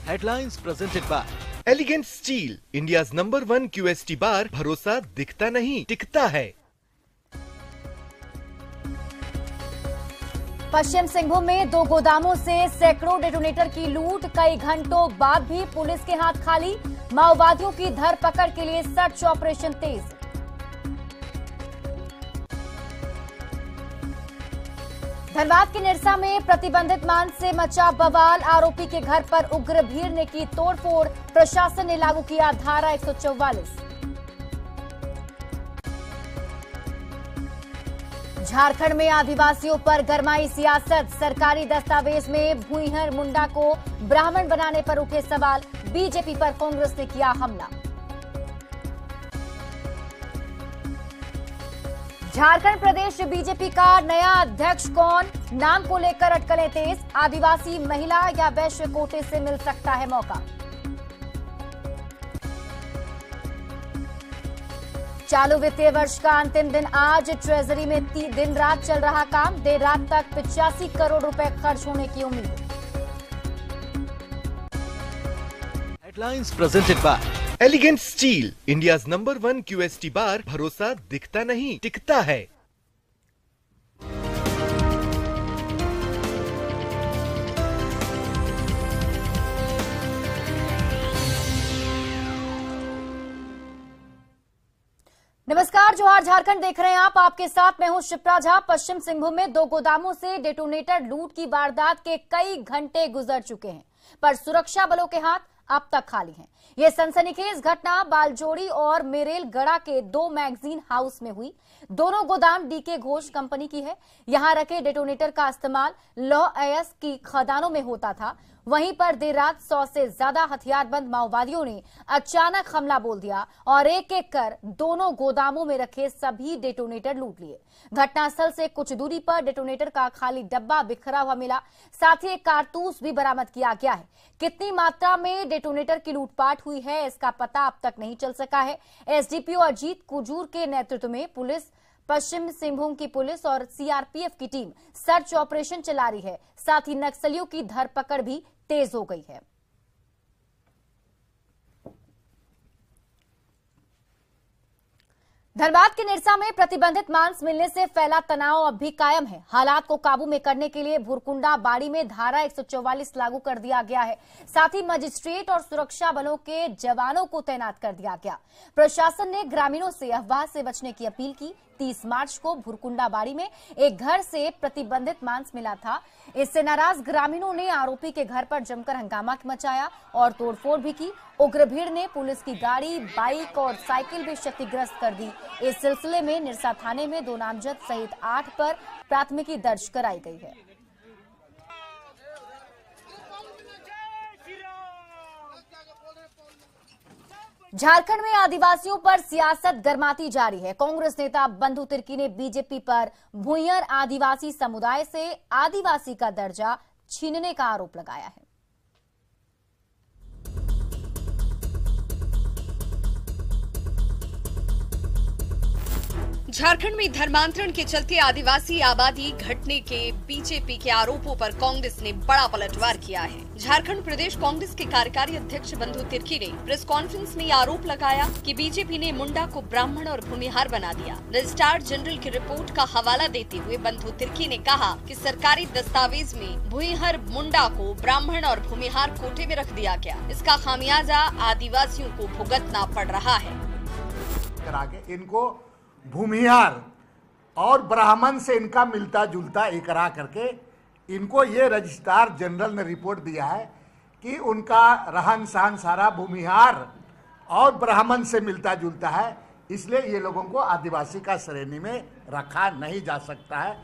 Headlines presented by Elegant Steel, India's #1 QST bar. भरोसा दिखता नहीं टिकता है। पश्चिम सिंहभूम में 2 गोदामों से सैकड़ों डेटोनेटर की लूट, कई घंटों बाद भी पुलिस के हाथ खाली। माओवादियों की धरपकड़ के लिए सर्च ऑपरेशन तेज। धनबाद के निरसा में प्रतिबंधित मांस से मचा बवाल, आरोपी के घर पर उग्र भीड़ ने की तोड़फोड़, प्रशासन ने लागू किया धारा 144। झारखंड में आदिवासियों पर गरमाई सियासत, सरकारी दस्तावेज में भूईहर मुंडा को ब्राह्मण बनाने पर उठे सवाल, बीजेपी पर कांग्रेस ने किया हमला। झारखंड प्रदेश बीजेपी का नया अध्यक्ष कौन, नाम को लेकर अटकलें तेज, आदिवासी महिला या वैश्य कोटे से मिल सकता है मौका। चालू वित्तीय वर्ष का अंतिम दिन आज, ट्रेजरी में दिन रात चल रहा काम, देर रात तक 85 करोड़ रुपए खर्च होने की उम्मीद। Headlines presented by Elegant Steel, India's #1 QST bar. भरोसा दिखता नहीं टिकता है। नमस्कार, जोहार झारखंड देख रहे हैं आप। आपके साथ मैं हूं शिप्रा झा। पश्चिम सिंहभूम में 2 गोदामों से डेटोनेटर लूट की वारदात के कई घंटे गुजर चुके हैं, पर सुरक्षा बलों के हाथ अब तक खाली हैं। यह सनसनीखेज घटना बालजोड़ी और मेरेलगढ़ा के 2 मैगजीन हाउस में हुई। दोनों गोदाम डीके घोष कंपनी की है। यहां रखे डेटोनेटर का इस्तेमाल लौह अयस्क की खदानों में होता था। वहीं पर देर रात 100 से ज्यादा हथियारबंद माओवादियों ने अचानक हमला बोल दिया और एक एक कर दोनों गोदामों में रखे सभी डेटोनेटर लूट लिए। घटनास्थल से कुछ दूरी पर डेटोनेटर का खाली डब्बा बिखरा हुआ मिला, साथ ही एक कारतूस भी बरामद किया गया है। कितनी मात्रा में डेटोनेटर की लूटपाट हुई है, इसका पता अब तक नहीं चल सका है। एसडीपीओ अजीत कुजूर के नेतृत्व में पुलिस, पश्चिम सिंहभूम की पुलिस और सीआरपीएफ की टीम सर्च ऑपरेशन चला रही है। साथ ही नक्सलियों की धरपकड़ भी तेज हो गई है। धनबाद के निरसा में प्रतिबंधित मांस मिलने से फैला तनाव अब भी कायम है। हालात को काबू में करने के लिए भुरकुंडा बाड़ी में धारा 144 लागू कर दिया गया है। साथ ही मजिस्ट्रेट और सुरक्षा बलों के जवानों को तैनात कर दिया गया। प्रशासन ने ग्रामीणों से अफवाह से बचने की अपील की। 30 मार्च को भुरकुंडा बाड़ी में एक घर से प्रतिबंधित मांस मिला था। इससे नाराज ग्रामीणों ने आरोपी के घर पर जमकर हंगामा मचाया और तोड़फोड़ भी की। उग्र भीड़ ने पुलिस की गाड़ी, बाइक और साइकिल भी क्षतिग्रस्त कर दी। इस सिलसिले में निरसा थाने में 2 नामजद सहित 8 पर प्राथमिकी दर्ज कराई गई है। झारखंड में आदिवासियों पर सियासत गरमाती जारी है। कांग्रेस नेता बंधु तिर्की ने बीजेपी पर भूईहर आदिवासी समुदाय से आदिवासी का दर्जा छीनने का आरोप लगाया है। झारखंड में धर्मांतरण के चलते आदिवासी आबादी घटने के बीजेपी के आरोपों पर कांग्रेस ने बड़ा पलटवार किया है। झारखंड प्रदेश कांग्रेस के कार्यकारी अध्यक्ष बंधु तिर्की ने प्रेस कॉन्फ्रेंस में आरोप लगाया कि बीजेपी ने मुंडा को ब्राह्मण और भूमिहार बना दिया। रजिस्ट्रार जनरल की रिपोर्ट का हवाला देते हुए बंधु तिर्की ने कहा कि सरकारी दस्तावेज में भूमिहार मुंडा को ब्राह्मण और भूमिहार कोटे में रख दिया गया। इसका खामियाजा आदिवासियों को भुगतना पड़ रहा है। इनको भूमिहार और ब्राह्मण से इनका मिलता जुलता एकरा करके इनको ये रजिस्ट्रार जनरल ने रिपोर्ट दिया है कि उनका रहन सहन सारा भूमिहार और ब्राह्मण से मिलता जुलता है, इसलिए ये लोगों को आदिवासी का श्रेणी में रखा नहीं जा सकता है।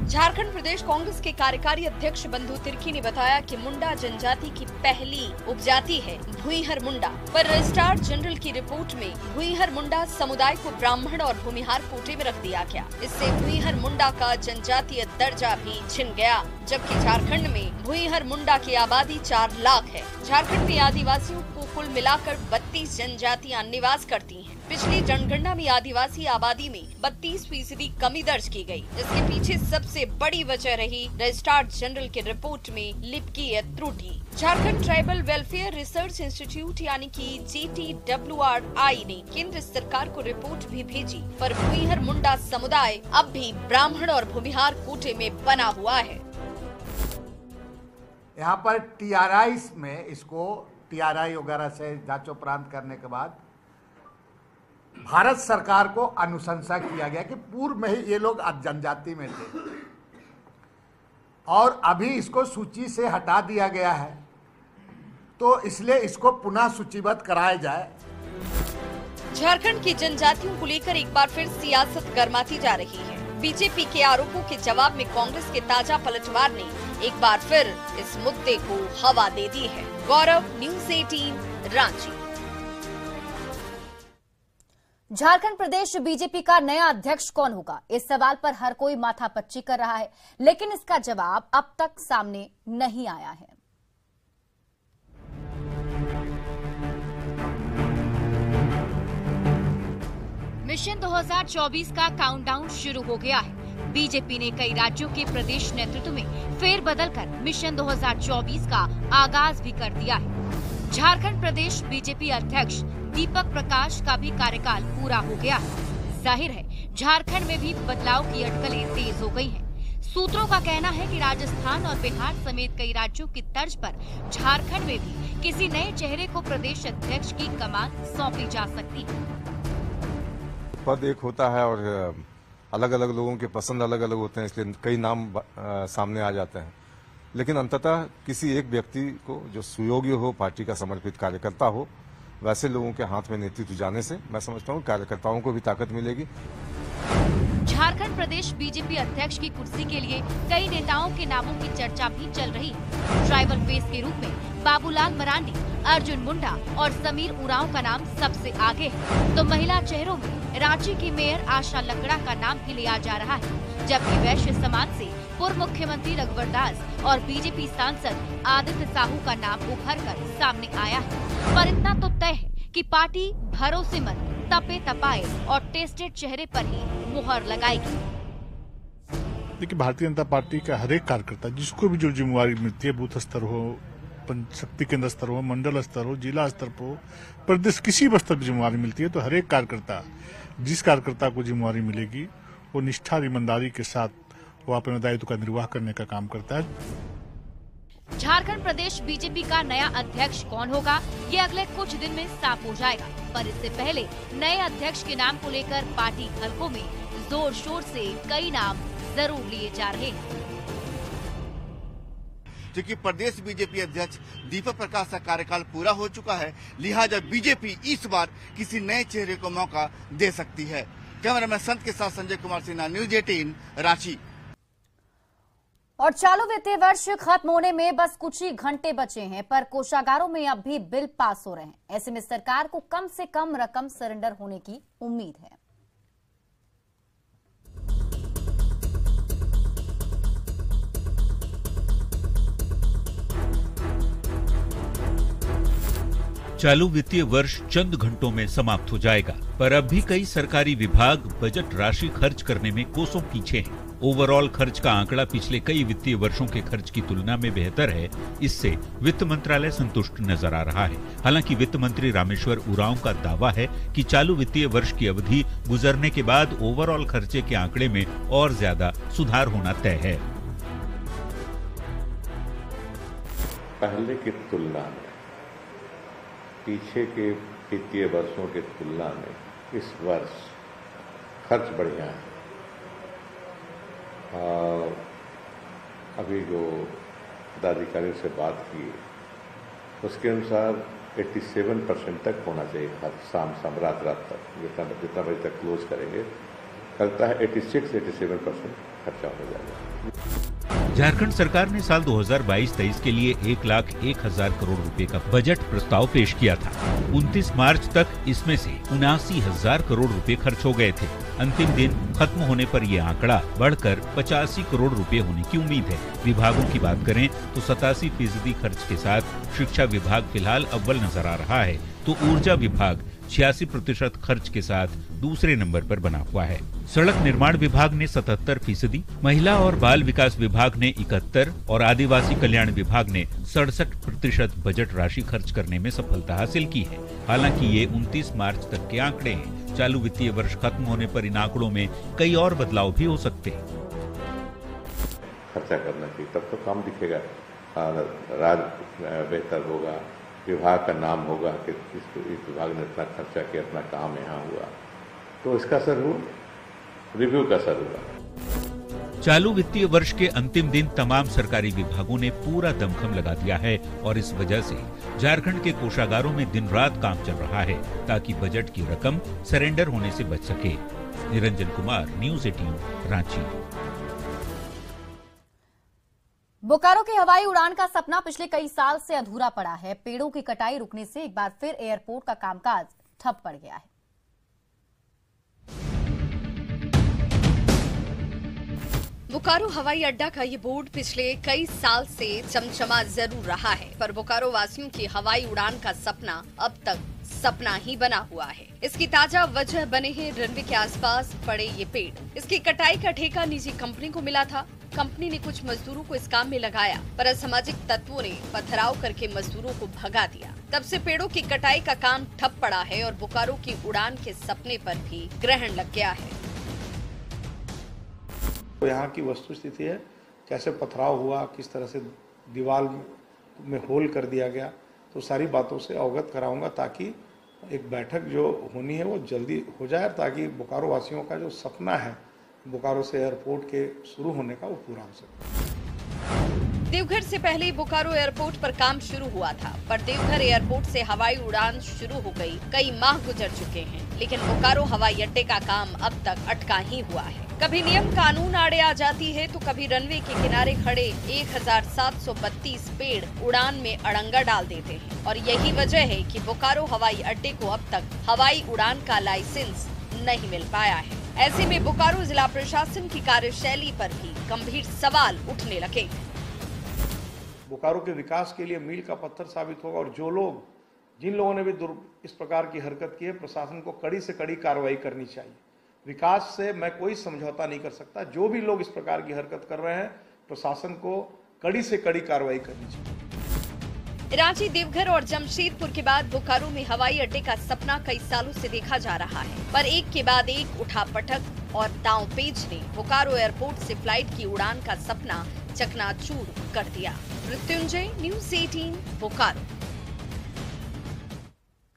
झारखंड प्रदेश कांग्रेस के कार्यकारी अध्यक्ष बंधु तिर्की ने बताया कि मुंडा जनजाति की पहली उपजाति है भूईहर मुंडा, पर रजिस्ट्रार जनरल की रिपोर्ट में भूईहर मुंडा समुदाय को ब्राह्मण और भूमिहार कोटे में रख दिया गया। इससे भूईहर मुंडा का जनजातीय दर्जा भी छिन गया, जबकि झारखंड में भूईहर मुंडा की आबादी 4 लाख है। झारखंड में आदिवासियों को कुल मिलाकर 32 जनजातियां निवास करती हैं। पिछली जनगणना में आदिवासी आबादी में 32% कमी दर्ज की गई, जिसके पीछे सबसे बड़ी वजह रही रजिस्ट्रार जनरल की रिपोर्ट में लिपकीय त्रुटि। Jharkhand tribal welfare research institute यानी कि JTWRI ने केंद्र सरकार को रिपोर्ट भी भेजी, पर भुइहर मुंडा समुदाय अब भी ब्राह्मण और भूमिहार कोटे में बना हुआ है। यहाँ पर TRI में इसको TRI वगैरह से जांचोपरांत करने के बाद भारत सरकार को अनुशंसा किया गया कि पूर्व में ही ये लोग जनजाति में थे और अभी इसको सूची से हटा दिया गया है, तो इसलिए इसको पुनः सूचीबद्ध कराया जाए। झारखंड की जनजातियों को लेकर एक बार फिर सियासत गर्माती जा रही है। बीजेपी के आरोपों के जवाब में कांग्रेस के ताजा पलटवार ने एक बार फिर इस मुद्दे को हवा दे दी है। गौरव, न्यूज़ 18, रांची। झारखंड प्रदेश बीजेपी का नया अध्यक्ष कौन होगा, इस सवाल पर हर कोई माथापच्ची कर रहा है, लेकिन इसका जवाब अब तक सामने नहीं आया है। मिशन 2024 का काउंटडाउन शुरू हो गया है। बीजेपी ने कई राज्यों के प्रदेश नेतृत्व में फेरबदल कर मिशन 2024 का आगाज भी कर दिया है। झारखंड प्रदेश बीजेपी अध्यक्ष दीपक प्रकाश का भी कार्यकाल पूरा हो गया है। जाहिर है झारखंड में भी बदलाव की अटकलें तेज हो गई हैं। सूत्रों का कहना है कि राजस्थान और बिहार समेत कई राज्यों की तर्ज पर झारखंड में भी किसी नए चेहरे को प्रदेश अध्यक्ष की कमान सौंपी जा सकती है। पद एक होता है और अलग अलग लोगों के पसंद अलग अलग होते हैं, इसलिए कई नाम सामने आ जाते हैं, लेकिन अंततः किसी एक व्यक्ति को जो सुयोग्य हो, पार्टी का समर्पित कार्यकर्ता हो, वैसे लोगों के हाथ में नेतृत्व जाने से मैं समझता हूँ कार्यकर्ताओं को भी ताकत मिलेगी। झारखंड प्रदेश बीजेपी अध्यक्ष की कुर्सी के लिए कई नेताओं के नामों की चर्चा भी चल रही है। ट्राइबल फेस के रूप में बाबूलाल मरांडी, अर्जुन मुंडा और समीर उरांव का नाम सबसे आगे है, तो महिला चेहरों में रांची की मेयर आशा लकड़ा का नाम भी लिया जा रहा है, जबकि वैश्य समाज से पूर्व मुख्यमंत्री रघुवर दास और बीजेपी सांसद आदित्य साहू का नाम उभर कर सामने आया है। पर इतना तो तय है कि पार्टी भरोसेमंद, तपे तपाए और टेस्टेड चेहरे पर ही मुहर लगाएगी। देखिए, भारतीय जनता पार्टी का हर एक कार्यकर्ता जिसको भी जो जिम्मेवारी मिलती है, बूथ स्तर हो, शक्ति केंद्र स्तर हो, मंडल स्तर हो, जिला स्तर पर हो, प्रदेश किसी भी स्तर पर जिम्मेवारी मिलती है, तो हर एक कार्यकर्ता, जिस कार्यकर्ता को जिम्मेवारी मिलेगी वो निष्ठा और ईमानदारी के साथ वो अपने दायित्व का निर्वाह करने का काम करता है। झारखंड प्रदेश बीजेपी का नया अध्यक्ष कौन होगा, ये अगले कुछ दिन में साफ हो जाएगा, पर इससे पहले नए अध्यक्ष के नाम को लेकर पार्टी हलकों में जोर शोर से कई नाम जरूर लिए जा रहे हैं। क्योंकि प्रदेश बीजेपी अध्यक्ष दीपक प्रकाश का कार्यकाल पूरा हो चुका है, लिहाजा बीजेपी इस बार किसी नए चेहरे को मौका दे सकती है। कैमरामैन संत के साथ संजय कुमार सिन्हा, न्यूज़ 18, रांची। और चालू वित्तीय वर्ष खत्म होने में बस कुछ ही घंटे बचे हैं, पर कोषागारों में अब भी बिल पास हो रहे हैं। ऐसे में सरकार को कम से कम रकम सरेंडर होने की उम्मीद है। चालू वित्तीय वर्ष चंद घंटों में समाप्त हो जाएगा, पर अब भी कई सरकारी विभाग बजट राशि खर्च करने में कोसों पीछे हैं। ओवरऑल खर्च का आंकड़ा पिछले कई वित्तीय वर्षों के खर्च की तुलना में बेहतर है, इससे वित्त मंत्रालय संतुष्ट नजर आ रहा है। हालांकि वित्त मंत्री रामेश्वर उरांव का दावा है कि चालू वित्तीय वर्ष की अवधि गुजरने के बाद ओवरऑल खर्चे के आंकड़े में और ज्यादा सुधार होना तय है। पहले की तुलना में, पीछे के वित्तीय वर्षों की तुलना में इस वर्ष खर्च बढ़िया है। अभी जो पदाधिकारियों से बात की उसके अनुसार 87% तक होना चाहिए खर्च, शाम रात तक जितना बजे तक क्लोज करेंगे, लगता है 86-87% खर्चा हो जाएगा। झारखंड सरकार ने साल 2022-23 के लिए 1,01,000 करोड़ रुपए का बजट प्रस्ताव पेश किया था। 29 मार्च तक इसमें से 79,000 करोड़ रुपए खर्च हो गए थे। अंतिम दिन खत्म होने पर यह आंकड़ा बढ़कर 85 करोड़ रुपए होने की उम्मीद है। विभागों की बात करें तो 87% खर्च के साथ शिक्षा विभाग फिलहाल अव्वल नजर आ रहा है, तो ऊर्जा विभाग 86% खर्च के साथ दूसरे नंबर पर बना हुआ है। सड़क निर्माण विभाग ने 77%, महिला और बाल विकास विभाग ने 71% और आदिवासी कल्याण विभाग ने 67% बजट राशि खर्च करने में सफलता हासिल की है। हालांकि ये 29 मार्च तक के आंकड़े हैं। चालू वित्तीय वर्ष खत्म होने पर इन आंकड़ों में कई और बदलाव भी हो सकते हैं। खर्चा करना चाहिए, तब तो काम दिखेगा, राज बेहतर होगा, विभाग का नाम होगा कि इस विभाग ने इतना खर्चा किया, इतना काम यहाँ हुआ, तो इसका असर हुआ, रिव्यू का असर हुआ। चालू वित्तीय वर्ष के अंतिम दिन तमाम सरकारी विभागों ने पूरा दमखम लगा दिया है और इस वजह से झारखंड के कोषागारों में दिन रात काम चल रहा है ताकि बजट की रकम सरेंडर होने से बच सके। निरंजन कुमार, न्यूज़ 18, रांची। बोकारो की हवाई उड़ान का सपना पिछले कई साल से अधूरा पड़ा है। पेड़ों की कटाई रुकने से एक बार फिर एयरपोर्ट का कामकाज ठप पड़ गया है। बोकारो हवाई अड्डा का ये बोर्ड पिछले कई साल से चमचमा जरूर रहा है, पर बोकारो वासियों की हवाई उड़ान का सपना अब तक सपना ही बना हुआ है। इसकी ताजा वजह बने हैं रनवे के आसपास पड़े ये पेड़। इसकी कटाई का ठेका निजी कंपनी को मिला था। कंपनी ने कुछ मजदूरों को इस काम में लगाया, पर असामाजिक तत्वों ने पथराव करके मजदूरों को भगा दिया। तब से पेड़ों की कटाई का काम ठप पड़ा है और बोकारो की उड़ान के सपने पर भी ग्रहण लग गया है। तो यहाँ की वस्तु स्थिति है, कैसे पथराव हुआ, किस तरह से दीवार में होल कर दिया गया, तो सारी बातों से अवगत कराऊंगा ताकि एक बैठक जो होनी है वो जल्दी हो जाए, ताकि बोकारो वासियों का जो सपना है बोकारो से एयरपोर्ट के शुरू होने का वो पूरा हो सके। देवघर से पहले बोकारो एयरपोर्ट पर काम शुरू हुआ था, पर देवघर एयरपोर्ट से हवाई उड़ान शुरू हो गई। कई माह गुजर चुके हैं, लेकिन बोकारो हवाई अड्डे का काम अब तक अटका ही हुआ है। कभी नियम कानून आड़े आ जाती है तो कभी रनवे के किनारे खड़े 1732 पेड़ उड़ान में अड़ंगा डाल देते हैं। और यही वजह है कि बोकारो हवाई अड्डे को अब तक हवाई उड़ान का लाइसेंस नहीं मिल पाया है। ऐसे में बोकारो जिला प्रशासन की कार्यशैली पर भी गंभीर सवाल उठने लगे। बोकारो के विकास के लिए मील का पत्थर साबित होगा और जिन लोगों ने भी इस प्रकार की हरकत की है, प्रशासन को कड़ी से कड़ी कार्रवाई करनी चाहिए। विकास से मैं कोई समझौता नहीं कर सकता। जो भी लोग इस प्रकार की हरकत कर रहे हैं, प्रशासन को कड़ी से कड़ी कार्रवाई करनी चाहिए। रांची, देवघर और जमशेदपुर के बाद बोकारो में हवाई अड्डे का सपना कई सालों से देखा जा रहा है, पर एक के बाद एक उठापटक और दांवपेच ने बोकारो एयरपोर्ट से फ्लाइट की उड़ान का सपना चकनाचूर कर दिया। मृत्युंजय, न्यूज़ 18, बोकारो।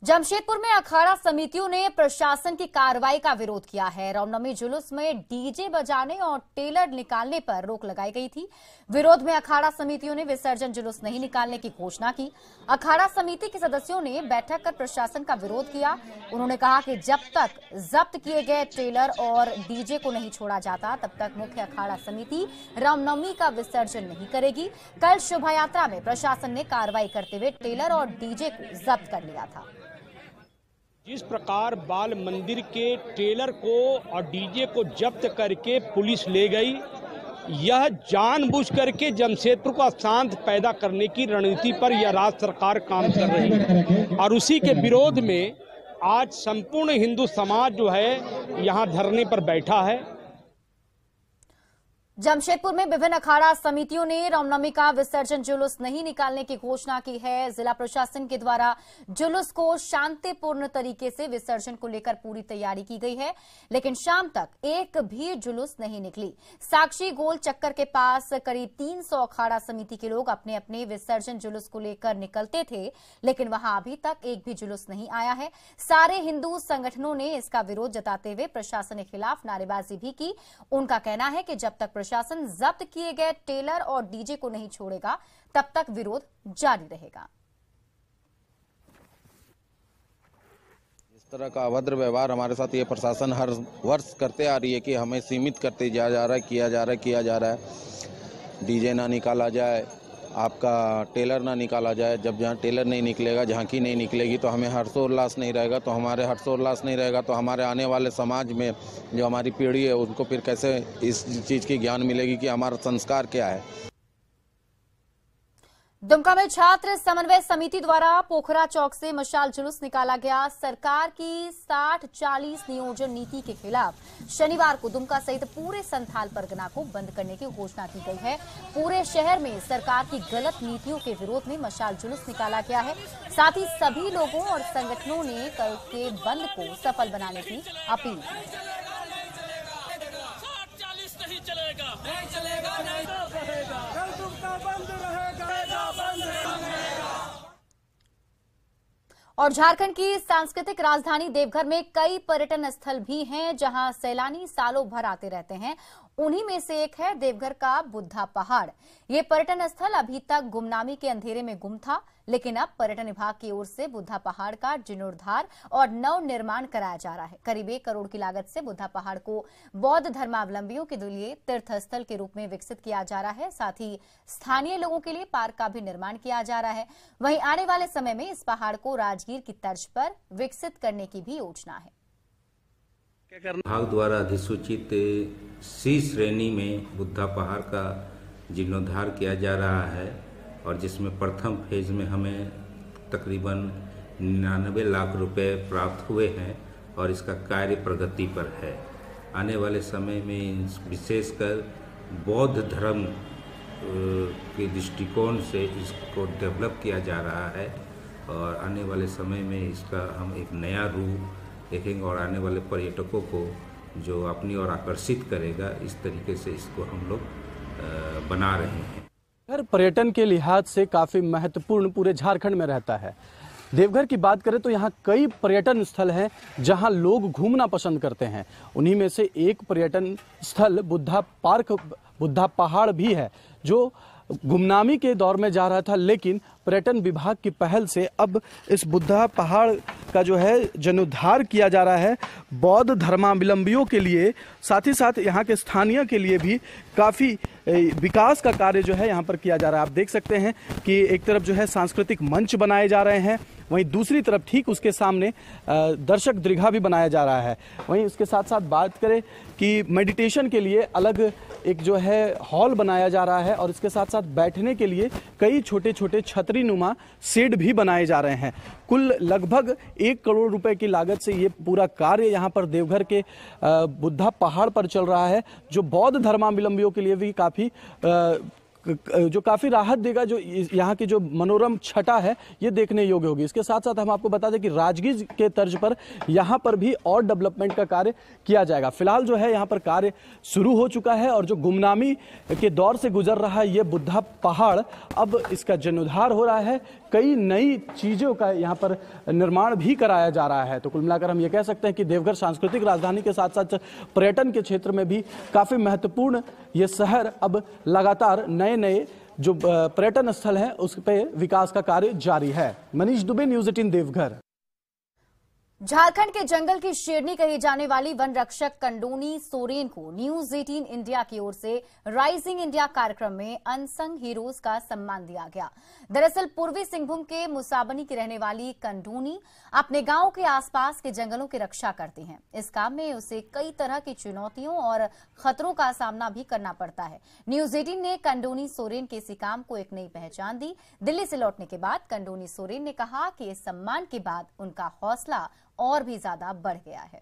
जमशेदपुर में अखाड़ा समितियों ने प्रशासन की कार्रवाई का विरोध किया है। रामनवमी जुलूस में डीजे बजाने और टेलर निकालने पर रोक लगाई गई थी। विरोध में अखाड़ा समितियों ने विसर्जन जुलूस नहीं निकालने की घोषणा की। अखाड़ा समिति के सदस्यों ने बैठक कर प्रशासन का विरोध किया। उन्होंने कहा कि जब तक जब्त किए गए टेलर और डीजे को नहीं छोड़ा जाता, तब तक मुख्य अखाड़ा समिति रामनवमी का विसर्जन नहीं करेगी। कल शोभा यात्रा में प्रशासन ने कार्रवाई करते हुए टेलर और डीजे को जब्त कर लिया था। जिस प्रकार बाल मंदिर के टेलर को और डीजे को जब्त करके पुलिस ले गई, यह जानबूझ करके जमशेदपुर को अशांत पैदा करने की रणनीति पर यह राज्य सरकार काम कर रही है। और उसी के विरोध में आज संपूर्ण हिंदू समाज जो है यहाँ धरने पर बैठा है। जमशेदपुर में विभिन्न अखाड़ा समितियों ने रामनवमी का विसर्जन जुलूस नहीं निकालने की घोषणा की है। जिला प्रशासन के द्वारा जुलूस को शांतिपूर्ण तरीके से विसर्जन को लेकर पूरी तैयारी की गई है, लेकिन शाम तक एक भी जुलूस नहीं निकली। साक्षी गोल चक्कर के पास करीब 300 अखाड़ा समिति के लोग अपने अपने विसर्जन जुलूस को लेकर निकलते थे, लेकिन वहां अभी तक एक भी जुलूस नहीं आया है। सारे हिंदू संगठनों ने इसका विरोध जताते हुए प्रशासन के खिलाफ नारेबाजी भी की। उनका कहना है कि जब तक प्रशासन जब्त किए गए टेलर और डीजे को नहीं छोड़ेगा, तब तक विरोध जारी रहेगा। इस तरह का अभद्र व्यवहार हमारे साथ ये प्रशासन हर वर्ष करते आ रही है कि हमें सीमित करते जा रहा है, किया जा रहा है। डीजे ना निकाला जाए, आपका टेलर ना निकाला जाए। जब जहाँ टेलर नहीं निकलेगा, झांकी नहीं निकलेगी, तो हमें हर्षोल्लास नहीं रहेगा। तो हमारे हर्षोल्लास नहीं रहेगा तो हमारे आने वाले समाज में जो हमारी पीढ़ी है उनको फिर कैसे इस चीज़ की ज्ञान मिलेगी कि हमारा संस्कार क्या है। दुमका में छात्र समन्वय समिति द्वारा पोखरा चौक से मशाल जुलूस निकाला गया। सरकार की 60-40 नियोजन नीति के खिलाफ शनिवार को दुमका सहित पूरे संथाल परगना को बंद करने की घोषणा की गई है। पूरे शहर में सरकार की गलत नीतियों के विरोध में मशाल जुलूस निकाला गया है। साथ ही सभी लोगों और संगठनों ने कल के बंद को सफल बनाने की अपील की। और झारखंड की सांस्कृतिक राजधानी देवघर में कई पर्यटन स्थल भी हैं जहां सैलानी सालों भर आते रहते हैं। उन्हीं में से एक है देवघर का बुद्धा पहाड़। ये पर्यटन स्थल अभी तक गुमनामी के अंधेरे में गुम था, लेकिन अब पर्यटन विभाग की ओर से बुद्धा पहाड़ का जीर्णोद्धार और नव निर्माण कराया जा रहा है। करीब 1 करोड़ की लागत से बुद्धा पहाड़ को बौद्ध धर्मावलंबियों के लिए तीर्थ स्थल के रूप में विकसित किया जा रहा है। साथ ही स्थानीय लोगों के लिए पार्क का भी निर्माण किया जा रहा है। वहीं आने वाले समय में इस पहाड़ को राजगीर की तर्ज पर विकसित करने की भी योजना है। विभाग द्वारा अधिसूचित सी श्रेणी में बुद्धा पहाड़ का जीर्णोद्धार किया जा रहा है और जिसमें प्रथम फेज में हमें तकरीबन 99 लाख रुपए प्राप्त हुए हैं और इसका कार्य प्रगति पर है। आने वाले समय में विशेषकर बौद्ध धर्म के दृष्टिकोण से इसको डेवलप किया जा रहा है और आने वाले समय में इसका हम एक नया रूप देखेंगे और आने वाले पर्यटकों को जो अपनी ओर आकर्षित करेगा, इस तरीके से इसको हम लोग बना रहे हैं। पर्यटन के लिहाज से काफी महत्वपूर्ण पूरे झारखंड में रहता है। देवघर की बात करें तो यहाँ कई पर्यटन स्थल हैं जहाँ लोग घूमना पसंद करते हैं। उन्हीं में से एक पर्यटन स्थल बुद्धा पहाड़ भी है जो गुमनामी के दौर में जा रहा था, लेकिन पर्यटन विभाग की पहल से अब इस बुद्धा पहाड़ का जो है जीर्णोद्धार किया जा रहा है बौद्ध धर्मावलंबियों के लिए, साथ ही साथ यहाँ के स्थानीय के लिए भी काफ़ी विकास का कार्य जो है यहाँ पर किया जा रहा है। आप देख सकते हैं कि एक तरफ जो है सांस्कृतिक मंच बनाए जा रहे हैं, वहीं दूसरी तरफ ठीक उसके सामने दर्शक दीर्घा भी बनाया जा रहा है। वहीं उसके साथ साथ बात करें कि मेडिटेशन के लिए अलग एक जो है हॉल बनाया जा रहा है और इसके साथ साथ बैठने के लिए कई छोटे छोटे छतरी नुमा शेड भी बनाए जा रहे हैं। कुल लगभग 1 करोड़ रुपए की लागत से ये पूरा कार्य यहाँ पर देवघर के बुद्धा पहाड़ पर चल रहा है, जो बौद्ध धर्मावलंबियों के लिए भी काफी राहत देगा। जो यहाँ की जो मनोरम छटा है ये देखने योग्य होगी। इसके साथ साथ हम आपको बता दें कि राजगीर के तर्ज पर यहाँ पर भी और डेवलपमेंट का कार्य किया जाएगा। फिलहाल जो है यहाँ पर कार्य शुरू हो चुका है और जो गुमनामी के दौर से गुजर रहा है ये बुद्धा पहाड़, अब इसका जीर्णोद्धार हो रहा है। कई नई चीजों का यहाँ पर निर्माण भी कराया जा रहा है। तो कुल मिलाकर हम ये कह सकते हैं कि देवघर सांस्कृतिक राजधानी के साथ साथ पर्यटन के क्षेत्र में भी काफी महत्वपूर्ण ये शहर अब लगातार नए जो पर्यटन स्थल हैं उस पे विकास का कार्य जारी है। मनीष दुबे, न्यूज़ 18 देवघर। झारखंड के जंगल की शेरनी कही जाने वाली वन रक्षक कंडोनी सोरेन को न्यूज़ 18 इंडिया की ओर से राइजिंग इंडिया कार्यक्रम में अनसंग हीरोज का सम्मान दिया गया। दरअसल पूर्वी सिंहभूम के मुसाबनी की रहने वाली कंडोनी अपने गांव के आसपास के जंगलों की रक्षा करती हैं। इस काम में उसे कई तरह की चुनौतियों और खतरों का सामना भी करना पड़ता है। न्यूज़ 18 ने कंडोनी सोरेन के इसी काम को एक नई पहचान दी। दिल्ली से लौटने के बाद कंडोनी सोरेन ने कहा कि इस सम्मान के बाद उनका हौसला और भी ज्यादा बढ़ गया है।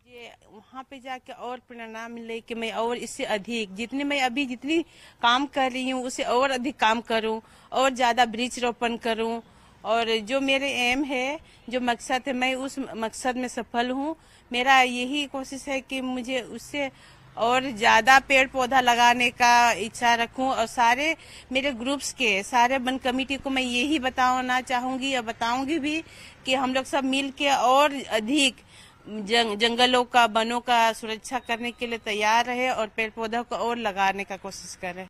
मुझे वहाँ पे जाके और प्रेरणा मिले कि मैं और इससे अधिक जितनी काम कर रही हूँ उससे और अधिक काम करूँ और ज्यादा वृक्ष रोपण करूँ और जो मेरे एम है, जो मकसद है, मैं उस मकसद में सफल हूँ। मेरा यही कोशिश है कि मुझे उससे और ज्यादा पेड़ पौधा लगाने का इच्छा रखूं और सारे मेरे ग्रुप्स के सारे वन कमेटी को मैं यही बताना चाहूंगी और बताऊंगी भी कि हम लोग सब मिल के और अधिक जंगलों का, वनों का सुरक्षा करने के लिए तैयार रहे और पेड़ पौधों को और लगाने का कोशिश करें।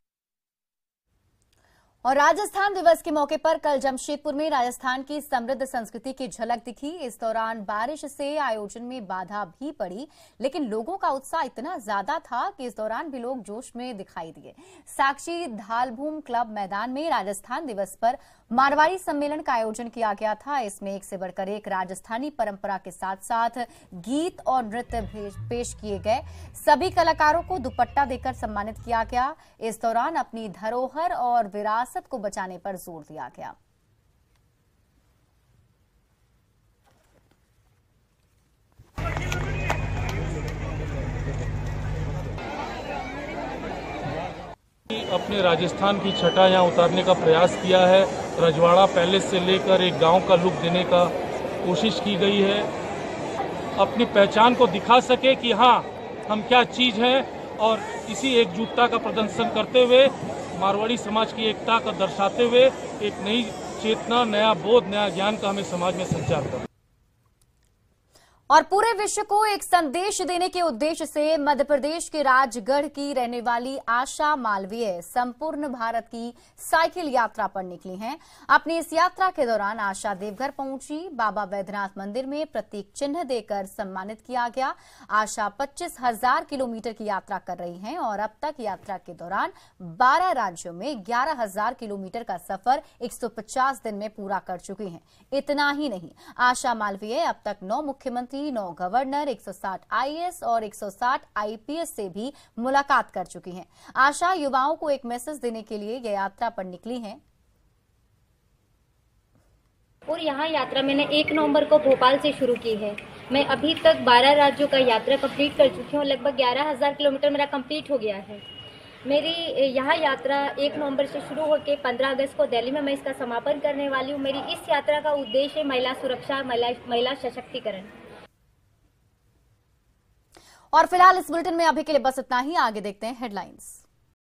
और राजस्थान दिवस के मौके पर कल जमशेदपुर में राजस्थान की समृद्ध संस्कृति की झलक दिखी। इस दौरान बारिश से आयोजन में बाधा भी पड़ी, लेकिन लोगों का उत्साह इतना ज्यादा था कि इस दौरान भी लोग जोश में दिखाई दिए। साक्षी धालभूम क्लब मैदान में राजस्थान दिवस पर मारवाड़ी सम्मेलन का आयोजन किया गया था। इसमें एक से बढ़कर एक राजस्थानी परंपरा के साथ साथ गीत और नृत्य पेश किए गए। सभी कलाकारों को दुपट्टा देकर सम्मानित किया गया। इस दौरान अपनी धरोहर और विरासत को बचाने पर जोर दिया गया। अपने राजस्थान की छटा यहाँ उतारने का प्रयास किया है। रजवाड़ा पैलेस से लेकर एक गांव का लुक देने का कोशिश की गई है। अपनी पहचान को दिखा सके कि हाँ हम क्या चीज़ हैं, और इसी एकजुटता का प्रदर्शन करते हुए मारवाड़ी समाज की एकता को दर्शाते हुए एक नई चेतना, नया बोध, नया ज्ञान का हमें समाज में संचार करना। और पूरे विश्व को एक संदेश देने के उद्देश्य से मध्य प्रदेश के राजगढ़ की रहने वाली आशा मालवीय संपूर्ण भारत की साइकिल यात्रा पर निकली हैं। अपनी इस यात्रा के दौरान आशा देवघर पहुंची। बाबा वैद्यनाथ मंदिर में प्रतीक चिन्ह देकर सम्मानित किया गया। आशा 25,000 किलोमीटर की यात्रा कर रही हैं और अब तक यात्रा के दौरान 12 राज्यों में 11,000 किलोमीटर का सफर 150 दिन में पूरा कर चुकी हैं। इतना ही नहीं, आशा मालवीय अब तक 9 मुख्यमंत्री, 9 गवर्नर, 160 आईएएस और 160 आईपीएस से भी मुलाकात कर चुकी हैं। आशा युवाओं को एक मैसेज देने के लिए यह यात्रा पर निकली हैं। और यहाँ यात्रा मैंने 1 नवंबर को भोपाल से शुरू की है। मैं अभी तक 12 राज्यों का यात्रा कंप्लीट कर चुकी हूँ। लगभग 11,000 किलोमीटर मेरा कंप्लीट हो गया है। मेरी यहाँ यात्रा 1 नवंबर से शुरू होकर 15 अगस्त को दिल्ली में मैं इसका समापन करने वाली हूँ। मेरी इस यात्रा का उद्देश्य है महिला सुरक्षा, महिला सशक्तिकरण। और फिलहाल इस बुलेटिन में अभी के लिए बस इतना ही। आगे देखते हैं हेडलाइंस।